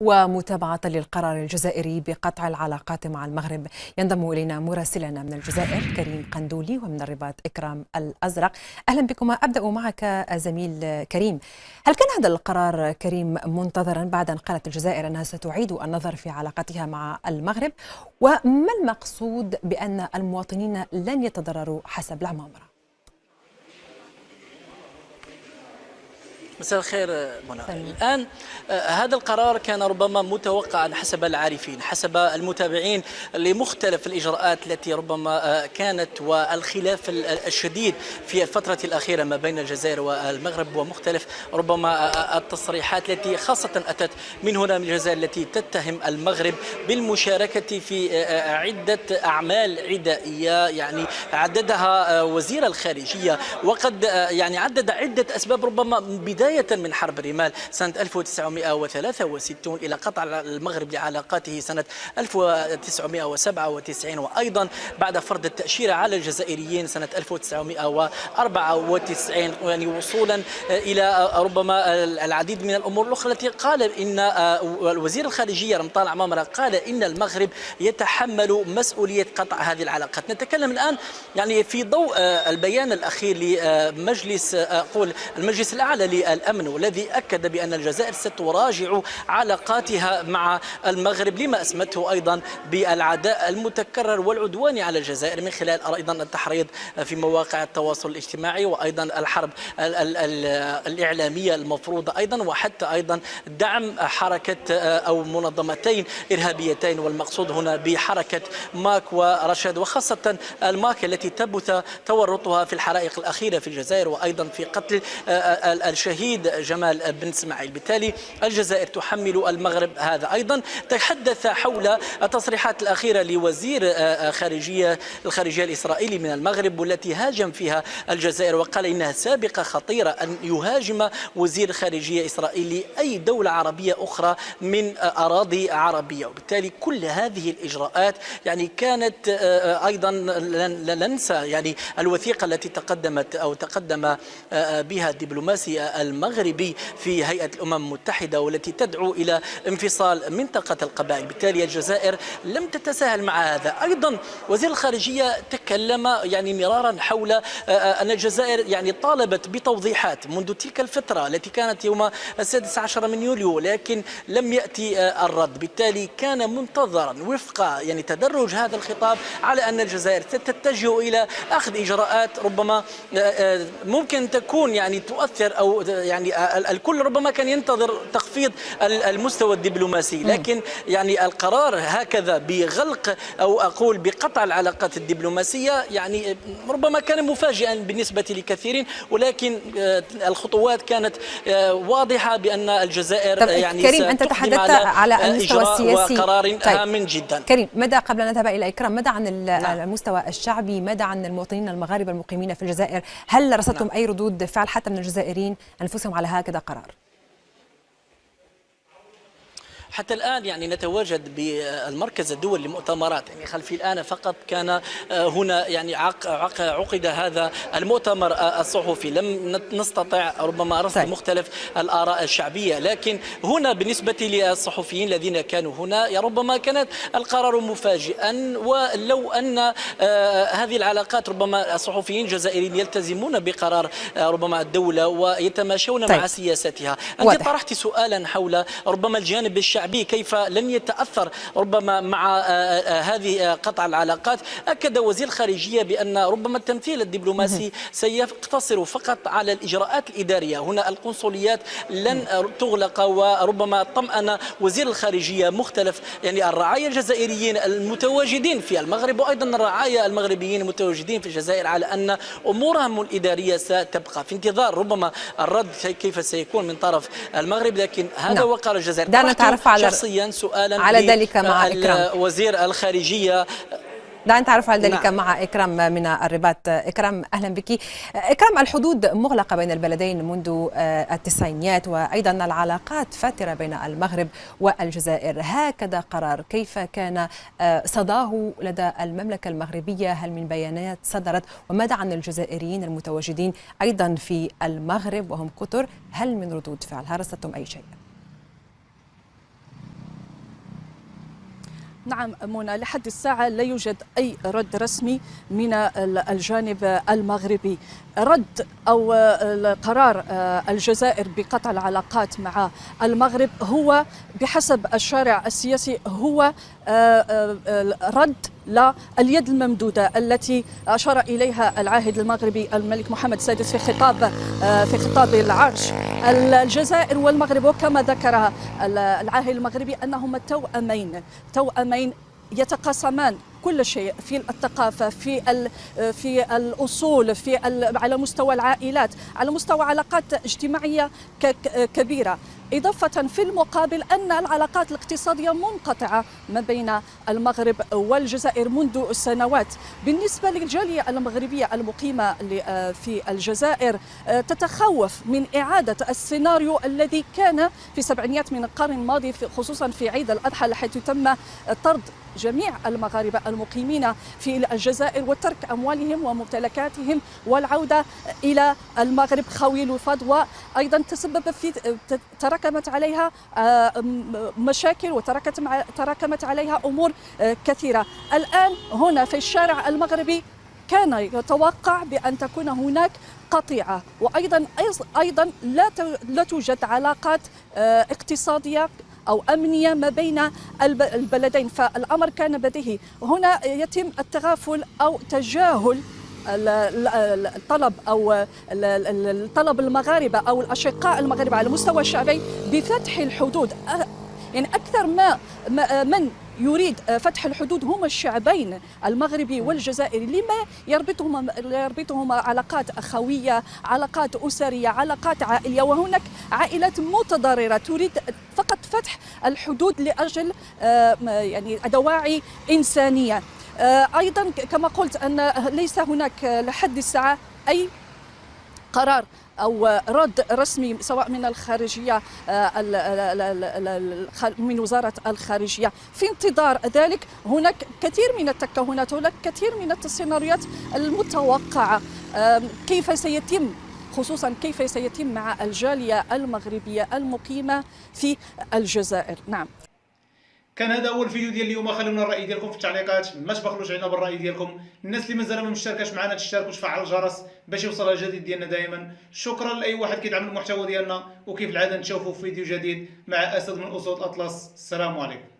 ومتابعة للقرار الجزائري بقطع العلاقات مع المغرب ينضم إلينا مراسلنا من الجزائر كريم قندولي، ومن الرباط إكرام الأزرق. أهلا بكما. أبدأ معك زميل كريم، هل كان هذا القرار كريم منتظرا بعد أن قالت الجزائر أنها ستعيد النظر في علاقتها مع المغرب؟ وما المقصود بأن المواطنين لن يتضرروا حسب العمامرة؟ مساء الخير منى. الآن هذا القرار كان ربما متوقعا حسب العارفين، حسب المتابعين لمختلف الإجراءات التي ربما كانت، والخلاف الشديد في الفترة الأخيرة ما بين الجزائر والمغرب، ومختلف ربما التصريحات التي خاصة أتت من هنا من الجزائر التي تتهم المغرب بالمشاركة في عدة أعمال عدائية يعني عددها وزير الخارجية، وقد يعني عدد عدة أسباب، ربما بداية من حرب الرمال سنة 1963 إلى قطع المغرب لعلاقاته سنة 1997، وأيضا بعد فرض التأشيرة على الجزائريين سنة 1994، يعني وصولا إلى ربما العديد من الأمور الأخرى التي قال إن وزير الخارجية رمضان عمامرة قال إن المغرب يتحمل مسؤولية قطع هذه العلاقات. نتكلم الآن يعني في ضوء البيان الأخير لمجلس المجلس الأعلى للأمن، والذي أكد بأن الجزائر ستراجع علاقاتها مع المغرب لما أسمته أيضا بالعداء المتكرر والعدوان على الجزائر من خلال أيضا التحريض في مواقع التواصل الاجتماعي، وأيضا الحرب الإعلامية المفروضة أيضا، وحتى أيضا دعم حركة أو منظمتين إرهابيتين، والمقصود هنا بحركة ماك ورشد، وخاصة الماك التي تبث تورطها في الحرائق الأخيرة في الجزائر، وأيضا في قتل الشهيد جمال بن اسماعيل. بالتالي الجزائر تحمل المغرب هذا. أيضا تحدث حول التصريحات الأخيرة لوزير الخارجية الإسرائيلي من المغرب، والتي هاجم فيها الجزائر وقال إنها سابقة خطيرة أن يهاجم وزير خارجية إسرائيلي أي دولة عربية أخرى من أراضي عربية. وبالتالي كل هذه الإجراءات يعني كانت أيضا لا ننسى يعني الوثيقة التي تقدم بها الدبلوماسي المغربي في هيئة الأمم المتحدة، والتي تدعو إلى انفصال منطقة القبائل. بالتالي الجزائر لم تتساهل مع هذا. أيضا وزير الخارجية تكلم يعني مرارا حول أن الجزائر يعني طالبت بتوضيحات منذ تلك الفترة التي كانت يوم 16 من يوليو، لكن لم يأتي الرد. بالتالي كان منتظرا وفق يعني تدرج هذا الخطاب على أن الجزائر ستتجه إلى أخذ إجراءات ربما ممكن تكون يعني تؤثر، أو يعني الكل ربما كان ينتظر تخفيض المستوى الدبلوماسي، لكن يعني القرار هكذا بغلق أو أقول بقطع العلاقات الدبلوماسية يعني ربما كان مفاجئا بالنسبة لكثيرين، ولكن الخطوات كانت واضحة بأن الجزائر يعني كريم، أنت تحدثت على المستوى السياسي وقرار هام جدا. كريم، ماذا قبل أن نذهب إلى إكرام، ماذا عن المستوى الشعبي، ماذا عن المواطنين المغاربة المقيمين في الجزائر؟ هل رصدتم أي ردود فعل حتى من الجزائريين أنفسهم على هكذا قرار؟ حتى الآن يعني نتواجد بالمركز الدولي للمؤتمرات، يعني خلفي الآن فقط كان هنا يعني عقد هذا المؤتمر الصحفي، لم نستطع ربما رصد مختلف الآراء الشعبية، لكن هنا بالنسبة للصحفيين الذين كانوا هنا ربما كانت القرار مفاجئا. ولو أن هذه العلاقات ربما الصحفيين الجزائريين يلتزمون بقرار ربما الدولة ويتماشون مع سياستها. أنت طرحت سؤالا حول ربما الجانب الشعبي كيف لن يتأثر ربما مع هذه قطع العلاقات. أكد وزير الخارجية بأن ربما التمثيل الدبلوماسي سيقتصر فقط على الإجراءات الإدارية. هنا القنصليات لن تغلق، وربما طمأن وزير الخارجية مختلف يعني الرعايا الجزائريين المتواجدين في المغرب، وأيضا الرعايا المغربيين المتواجدين في الجزائر، على أن أمورهم الإدارية ستبقى في انتظار ربما الرد كيف سيكون من طرف المغرب. لكن هذا وقال الجزائر. دعنا نتعرف شخصيا سؤالا على ذلك مع إكرام وزير الخارجية. دعنا نتعرف على ذلك مع إكرام من الرباط. إكرام، أهلا بك. إكرام، الحدود مغلقة بين البلدين منذ التسعينيات، وأيضا العلاقات فاترة بين المغرب والجزائر. هكذا قرار كيف كان صداه لدى المملكة المغربية؟ هل من بيانات صدرت؟ وماذا عن الجزائريين المتواجدين أيضا في المغرب وهم كثر؟ هل من ردود فعل؟ هل رصدتم أي شيء؟ نعم منى، لحد الساعة لا يوجد أي رد رسمي من الجانب المغربي. رد أو قرار الجزائر بقطع العلاقات مع المغرب هو بحسب الشارع السياسي هو رد لليد الممدودة التي أشار إليها العاهل المغربي الملك محمد السادس في خطاب العرش. الجزائر والمغرب وكما ذكر العاهل المغربي أنهما توأمين يتقاسمان كل شيء في الثقافة، في الأصول، على مستوى العائلات، على مستوى علاقات اجتماعية كبيرة. إضافة في المقابل أن العلاقات الاقتصادية منقطعة ما بين المغرب والجزائر منذ سنوات. بالنسبة للجالية المغربية المقيمة في الجزائر تتخوف من إعادة السيناريو الذي كان في السبعينيات من القرن الماضي، خصوصا في عيد الأضحى، حيث تم طرد جميع المغاربة المقيمين في الجزائر وترك أموالهم وممتلكاتهم والعودة إلى المغرب خوي الوفاض، وأيضا تسبب في تراكمت عليها مشاكل وتراكمت عليها أمور كثيرة. الآن هنا في الشارع المغربي كان يتوقع بأن تكون هناك قطيعة، وأيضا لا توجد علاقات اقتصادية أو أمنية ما بين البلدين، فالأمر كان بديهي. هنا يتم التغافل أو تجاهل الطلب أو الطلب المغاربة أو الأشقاء المغاربة على المستوى الشعبي بفتح الحدود. يعني أكثر من يريد فتح الحدود هم الشعبين المغربي والجزائري، لما يربطهما علاقات أخوية، علاقات أسرية، علاقات عائلية، وهناك عائلات متضررة تريد فقط فتح الحدود لأجل يعني دواعي إنسانية. أيضا كما قلت أن ليس هناك لحد الساعة أي قرار أو رد رسمي سواء من الخارجية من وزارة الخارجية. في انتظار ذلك هناك كثير من التكهنات، هناك كثير من السيناريوهات المتوقعة كيف سيتم مع الجالية المغربية المقيمة في الجزائر. نعم، كان هذا هو الفيديو ديال اليوم. خلونا الراي ديالكم في التعليقات، ما تبخلوش علينا بالراي ديالكم. الناس اللي مازال ما مشتركاش معنا تشترك وتفعل الجرس باش يوصلها الجديد ديالنا دائما. شكرا لاي واحد كيدعم المحتوى ديالنا، وكيف العاده نتشوفوا في فيديو جديد مع اسد من اسود اطلس. السلام عليكم.